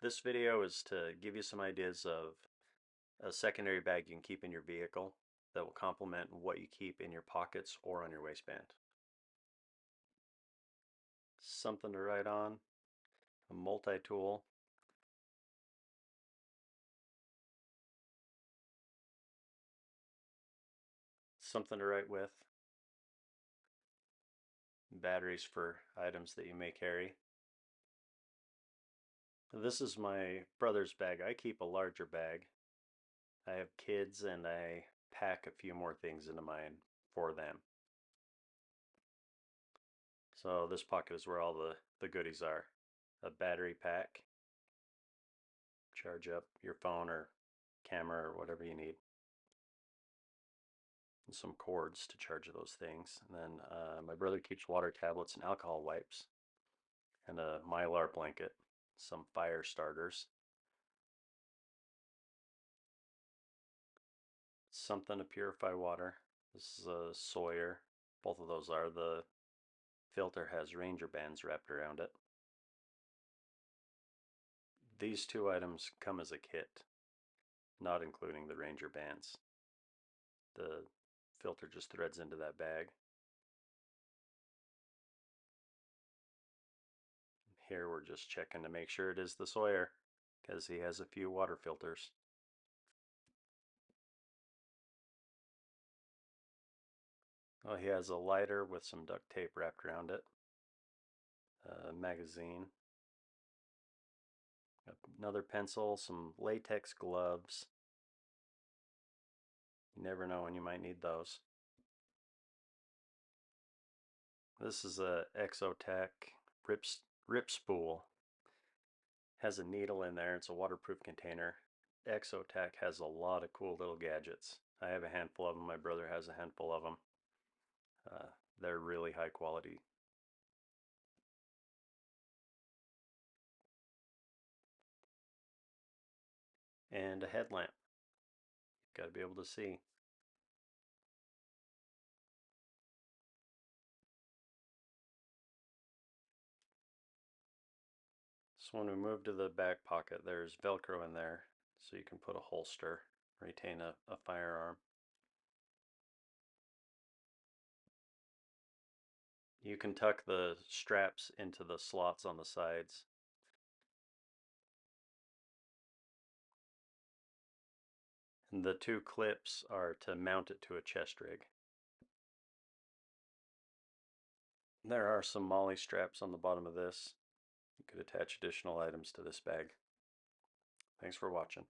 This video is to give you some ideas of a secondary bag you can keep in your vehicle that will complement what you keep in your pockets or on your waistband. Something to write on, a multi-tool, something to write with, batteries for items that you may carry. This is my brother's bag. I keep a larger bag. I have kids and I pack a few more things into mine for them. So this pocket is where all the goodies are. A battery pack, charge up your phone or camera or whatever you need. And some cords to charge those things. And then my brother keeps water tablets and alcohol wipes and a Mylar blanket, some fire starters, something to purify water. This is a Sawyer. Both of those are. The filter has Ranger bands wrapped around it. These two items come as a kit, not including the Ranger bands. The filter just threads into that bag. Here we're just checking to make sure it is the Sawyer, because he has a few water filters. Oh, he has a lighter with some duct tape wrapped around it, a magazine, another pencil, some latex gloves. You never know when you might need those. This is a Exotech rip spool. Has a needle in there. It's a waterproof container. Exotech has a lot of cool little gadgets. I have a handful of them. My brother has a handful of them. They're really high quality. And a headlamp. Got to be able to see. So when we move to the back pocket, there's Velcro in there, so you can put a holster, retain a firearm. You can tuck the straps into the slots on the sides. And the two clips are to mount it to a chest rig. There are some MOLLE straps on the bottom of this. You could attach additional items to this bag. Thanks for watching.